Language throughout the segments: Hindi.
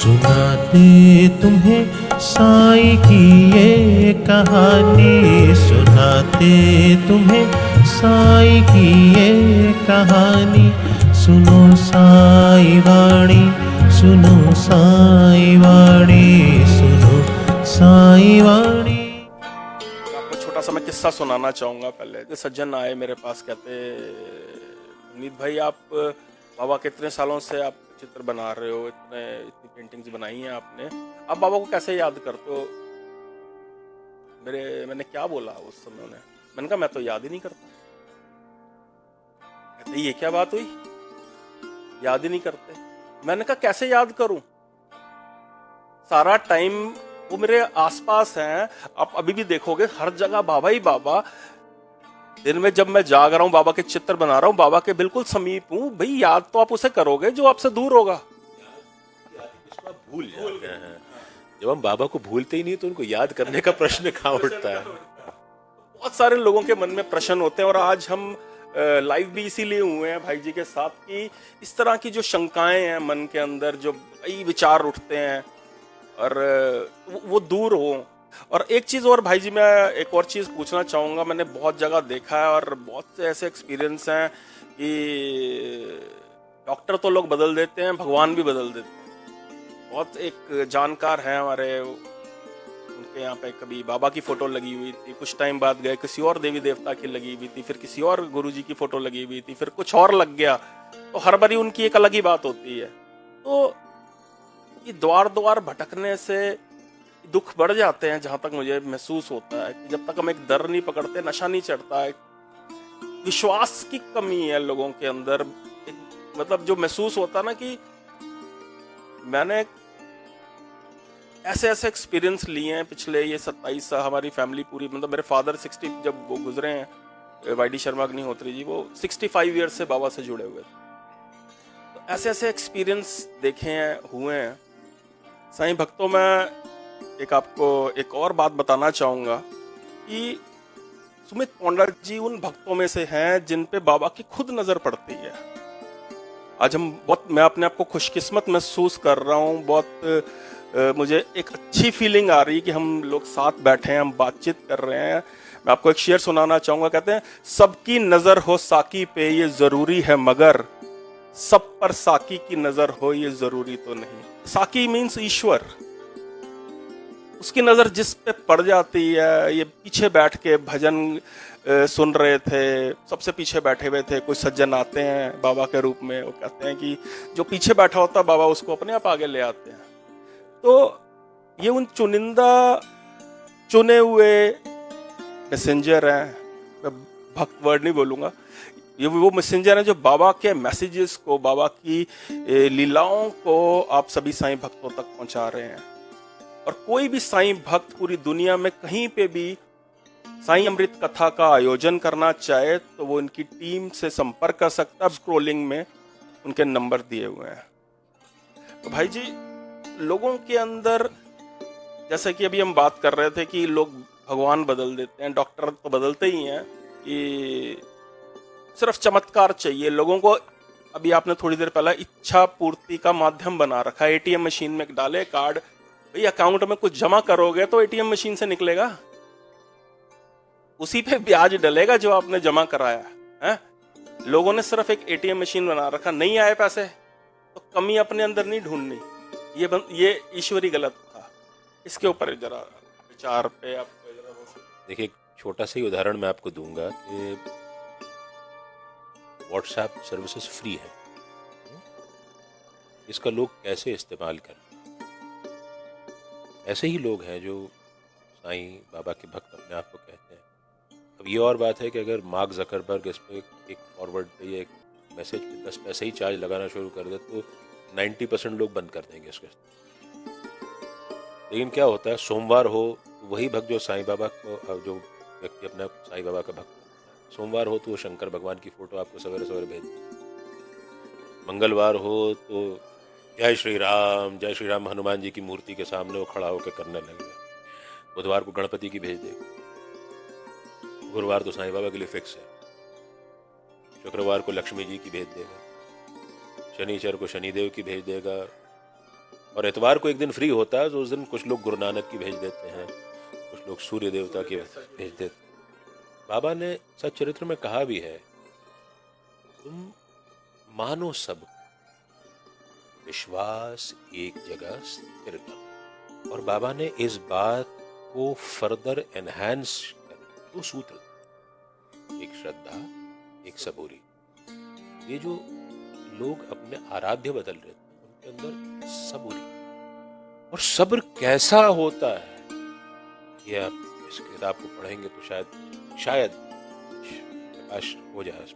सुनाते तुम्हें साईं की ये कहानी, सुनाते तुम्हें साईं की ये कहानी। सुनो साईं वाणी, सुनो साईं वाणी, सुनो साईं वाणी। आपको छोटा सा मैं किस्सा सुनाना चाहूँगा। पहले सज्जन आए मेरे पास, कहते उम्मीद भाई आप बाबा कितने सालों से आप चित्र बना रहे हो, इतनी पेंटिंग्स बनाई हैं आपने, आप बाबा को कैसे याद करते हो? मैंने क्या बोला उस समय उन्हें, मैंने कहा मैं तो याद ही नहीं करता। कहते ये क्या बात हुई, याद ही नहीं करते? मैंने कहा कैसे याद करूं, सारा टाइम वो मेरे आसपास हैं। आप अभी भी देखोगे हर जगह बाबा ही बाबा। दिन में जब मैं जाग रहा हूं, बाबा के चित्र बना रहा हूं, बाबा के बिल्कुल समीप हूं। भाई याद तो आप उसे करोगे जो आपसे दूर होगा। भूल जाते हैं। जब हम बाबा को भूलते ही नहीं तो उनको याद करने का प्रश्न कहाँ उठता है। बहुत सारे लोगों के मन में प्रश्न होते हैं, और आज हम लाइव भी इसीलिए हुए हैं भाई जी के साथ कि इस तरह की जो शंकाएं हैं मन के अंदर, जो कई विचार उठते हैं, और वो दूर हो। और एक चीज़ और भाई जी, मैं एक और चीज़ पूछना चाहूँगा। मैंने बहुत जगह देखा है और बहुत से ऐसे एक्सपीरियंस हैं कि डॉक्टर तो लोग बदल देते हैं, भगवान भी बदल देते हैं। बहुत एक जानकार हैं हमारे, उनके यहाँ पे कभी बाबा की फ़ोटो लगी हुई थी, कुछ टाइम बाद गए किसी और देवी देवता की लगी हुई थी, फिर किसी और गुरुजी की फ़ोटो लगी हुई थी, फिर कुछ और लग गया। तो हर बारी उनकी एक अलग ही बात होती है। तो ये द्वार द्वार भटकने से दुख बढ़ जाते हैं, जहां तक मुझे महसूस होता है कि जब तक हम एक दर नहीं पकड़ते, नशा नहीं चढ़ता है। विश्वास की कमी है लोगों के अंदर। मतलब जो महसूस होता है ना, कि मैंने ऐसे ऐसे एक्सपीरियंस लिए हैं पिछले ये 27 साल। हमारी फैमिली पूरी, मतलब मेरे फादर 60 जब वो गुजरे हैं, वाईडी शर्मा अग्निहोत्री जी, वो 65 ईयर्स से बाबा से जुड़े हुए थे। तो ऐसे ऐसे एक्सपीरियंस देखे हैं, हुए हैं। साईं भक्तों में आपको एक और बात बताना चाहूंगा कि सुमित पौंडा जी उन भक्तों में से हैं जिन पे बाबा की खुद नजर पड़ती है। आज मैं अपने आप को खुशकिस्मत महसूस कर रहा हूँ। बहुत मुझे एक अच्छी फीलिंग आ रही है कि हम लोग साथ बैठे हैं, हम बातचीत कर रहे हैं। मैं आपको एक शेर सुनाना चाहूंगा। कहते हैं, सबकी नजर हो साकी पे ये जरूरी है, मगर सब पर साकी की नजर हो ये जरूरी तो नहीं। साकी मीन्स ईश्वर। उसकी नजर जिस पे पड़ जाती है। ये पीछे बैठ के भजन सुन रहे थे, सबसे पीछे बैठे हुए थे। कोई सज्जन आते हैं बाबा के रूप में, वो कहते हैं कि जो पीछे बैठा होता है बाबा उसको अपने आप आगे ले आते हैं। तो ये उन चुनिंदा चुने हुए मैसेंजर हैं। मैं भक्त वर्ड नहीं बोलूंगा, ये वो मैसेंजर हैं जो बाबा के मैसेजेस को, बाबा की लीलाओं को आप सभी साईं भक्तों तक पहुंचा रहे हैं। और कोई भी साईं भक्त पूरी दुनिया में कहीं पे भी साईं अमृत कथा का आयोजन करना चाहे तो वो इनकी टीम से संपर्क कर सकता है। स्क्रोलिंग में उनके नंबर दिए हुए हैं। तो भाई जी, लोगों के अंदर, जैसे कि अभी हम बात कर रहे थे कि लोग भगवान बदल देते हैं, डॉक्टर तो बदलते ही हैं, कि सिर्फ चमत्कार चाहिए लोगों को। अभी आपने थोड़ी देर पहले इच्छा पूर्ति का माध्यम बना रखा है। एटीएम मशीन में डाले कार्ड, भाई अकाउंट में कुछ जमा करोगे तो एटीएम मशीन से निकलेगा, उसी पे ब्याज डलेगा जो आपने जमा कराया है। लोगों ने सिर्फ एक एटीएम मशीन बना रखा, नहीं आए पैसे तो कमी अपने अंदर नहीं ढूंढनी। ये ईश्वरी गलत था। इसके ऊपर जरा विचार पे आप देखिए, एक छोटा सा ही उदाहरण मैं आपको दूंगा कि व्हाट्सएप सर्विसेज फ्री है, इसका लोग कैसे इस्तेमाल करें। ऐसे ही लोग हैं जो साईं बाबा के भक्त अपने आप को कहते हैं। अब ये और बात है कि अगर मार्क जकरबर्ग इस पे एक फॉरवर्ड पे या एक मैसेज पे 10 पैसे ही चार्ज लगाना शुरू कर दे तो 90% लोग बंद कर देंगे इसको। लेकिन क्या होता है, सोमवार हो तो वही भक्त जो साईं बाबा को, जो व्यक्ति अपना साईं बाबा का भक्त, सोमवार हो तो वो शंकर भगवान की फोटो आपको सवेरे सवेरे भेज दे। मंगलवार हो तो जय श्री राम हनुमान जी की मूर्ति के सामने वो खड़ा होकर करने लगे। बुधवार को गणपति की भेज देगा। गुरुवार तो साईं बाबा के लिए फिक्स है। शुक्रवार को लक्ष्मी जी की भेज देगा। शनिचर को शनिदेव की भेज देगा। और इतवार को एक दिन फ्री होता है तो उस दिन कुछ लोग गुरु नानक की भेज देते हैं, कुछ लोग सूर्य देवता की भेज देते हैं। बाबा ने सच्चरित्र में कहा भी है, तुम मानो सब, विश्वास एक जगह स्थिर कर। और बाबा ने इस बात को फर्दर एनहांस कर दो सूत्र, एक श्रद्धा, एक सबूरी। ये जो लोग अपने आराध्य बदल रहे थे उनके अंदर सबूरी और सब्र कैसा होता है, ये आप इस किताब को पढ़ेंगे तो शायद प्रकाश हो जाए।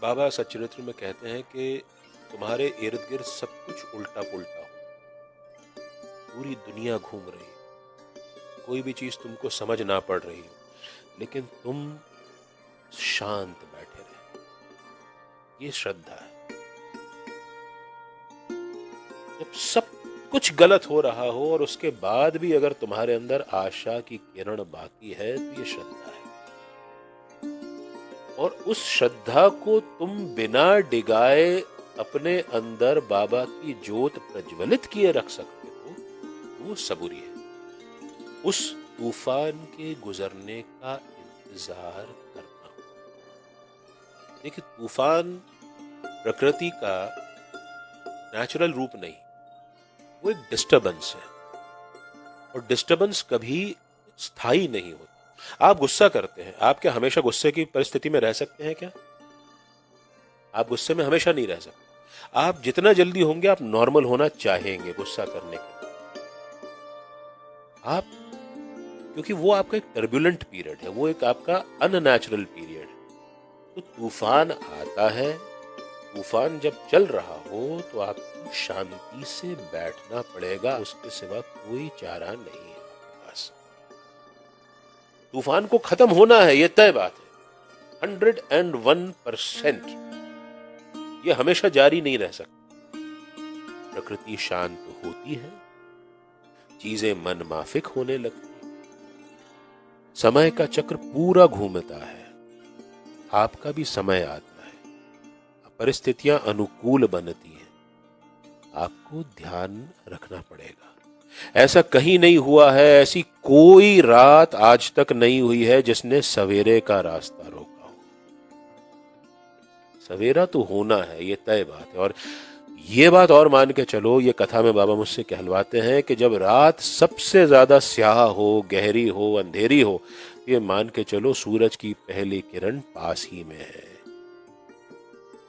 बाबा सच्चरित्र में कहते हैं कि तुम्हारे इर्द गिर्द सब कुछ उल्टा पुल्टा हो, पूरी दुनिया घूम रही है, कोई भी चीज तुमको समझ ना पड़ रही हो, लेकिन तुम शांत बैठे रहे। ये श्रद्धा है। जब सब कुछ गलत हो रहा हो और उसके बाद भी अगर तुम्हारे अंदर आशा की किरण बाकी है तो ये श्रद्धा है। और उस श्रद्धा को तुम बिना डिगाए अपने अंदर बाबा की ज्योत प्रज्वलित किए रख सकते हो, वो सबूरी है। उस तूफान के गुजरने का इंतजार करना। देखिए, तूफान प्रकृति का नेचुरल रूप नहीं, वो एक डिस्टर्बेंस है और डिस्टर्बेंस कभी स्थायी नहीं होता। आप गुस्सा करते हैं, आप क्या हमेशा गुस्से की परिस्थिति में रह सकते हैं क्या? आप गुस्से में हमेशा नहीं रह सकते। आप जितना जल्दी होंगे आप नॉर्मल होना चाहेंगे गुस्सा करने के लिए। आप, क्योंकि वो आपका एक टर्बुलेंट पीरियड है, वो एक आपका अननेचुरल पीरियड है। तो तूफान आता है, तूफान जब चल रहा हो तो आपको शांति से बैठना पड़ेगा, उसके सिवा कोई चारा नहीं है आपके पास। तूफान को खत्म होना है, यह तय बात है, 101%। यह हमेशा जारी नहीं रह सकता। प्रकृति शांत होती है, चीजें मन माफिक होने लगती हैं, समय का चक्र पूरा घूमता है, आपका भी समय आता है, परिस्थितियां अनुकूल बनती हैं, आपको ध्यान रखना पड़ेगा। ऐसा कहीं नहीं हुआ है, ऐसी कोई रात आज तक नहीं हुई है जिसने सवेरे का रास्ता रोका हो। सवेरा तो होना है, ये तय बात है। और ये बात और मान के चलो, ये कथा में बाबा मुझसे कहलवाते हैं कि जब रात सबसे ज्यादा स्याह हो, गहरी हो, अंधेरी हो, ये मान के चलो सूरज की पहली किरण पास ही में है।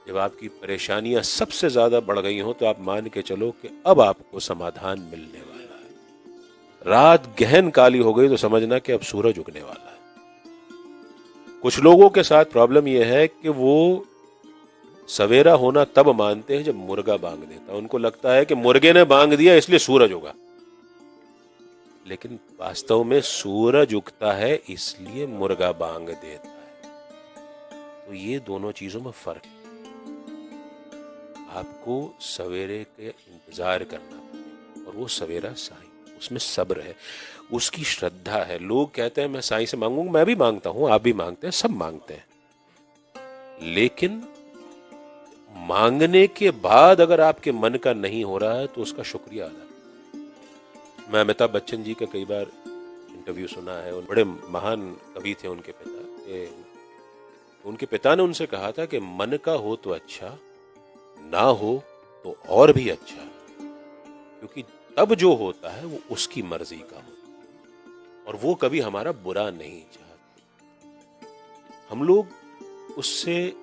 जब आपकी परेशानियां सबसे ज्यादा बढ़ गई हो तो आप मान के चलो कि अब आपको समाधान मिलने वाला है। रात गहन काली हो गई तो समझना कि अब सूरज उगने वाला है। कुछ लोगों के साथ प्रॉब्लम यह है कि वो सवेरा होना तब मानते हैं जब मुर्गा बांग देता है। उनको लगता है कि मुर्गे ने बांग दिया इसलिए सूरज उगा, लेकिन वास्तव में सूरज उगता है इसलिए मुर्गा बांग देता है। तो ये दोनों चीजों में फर्क है। आपको सवेरे के इंतजार करना पड़ेगा और वो सवेरा साईं, उसमें सब्र है, उसकी श्रद्धा है। लोग कहते हैं मैं साईं से मांगूंगा, मैं भी मांगता हूं, आप भी मांगते हैं, सब मांगते हैं, लेकिन मांगने के बाद अगर आपके मन का नहीं हो रहा है तो उसका शुक्रिया अदा करें। मैं अमिताभ बच्चन जी का कई बार इंटरव्यू सुना है, बड़े महान कवि थे उनके पिता। उनके पिता ने उनसे कहा था कि मन का हो तो अच्छा, ना हो तो और भी अच्छा, क्योंकि तब जो होता है वो उसकी मर्जी का होता है और वो कभी हमारा बुरा नहीं चाहता। हम लोग उससे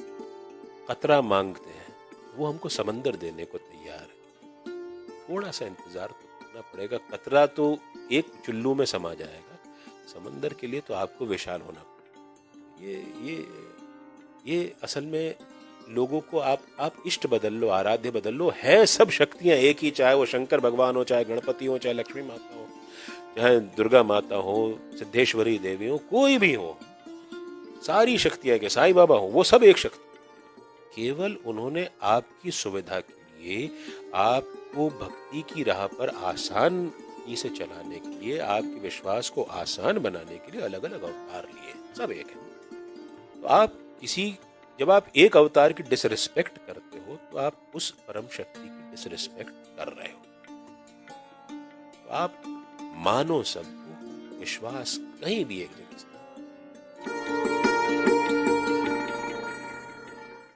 कतरा मांगते हैं, वो हमको समंदर देने को तैयार है। थोड़ा सा इंतजार तो करना पड़ेगा। कतरा तो एक चुल्लू में समा जाएगा, समंदर के लिए तो आपको विशाल होना पड़ेगा। ये असल में लोगों को आप इष्ट बदल लो, आराध्य बदल लो, है सब शक्तियां एक ही, चाहे वो शंकर भगवान हो, चाहे गणपति हो, चाहे लक्ष्मी माता हो, चाहे दुर्गा माता हो, सिद्धेश्वरी देवी हो, कोई भी हो, सारी शक्तियां के साईं बाबा हो, वो सब एक शक्ति। केवल उन्होंने आपकी सुविधा के लिए, आपको भक्ति की राह पर आसान से चलाने के लिए, आपके विश्वास को आसान बनाने के लिए अलग अलग अवतार लिए, सब एक है। तो आप जब आप एक अवतार की डिसरिस्पेक्ट करते हो तो आप उस परम शक्ति की डिसरिस्पेक्ट कर रहे हो। तो आप मानो सबको, विश्वास कहीं भी एक जगह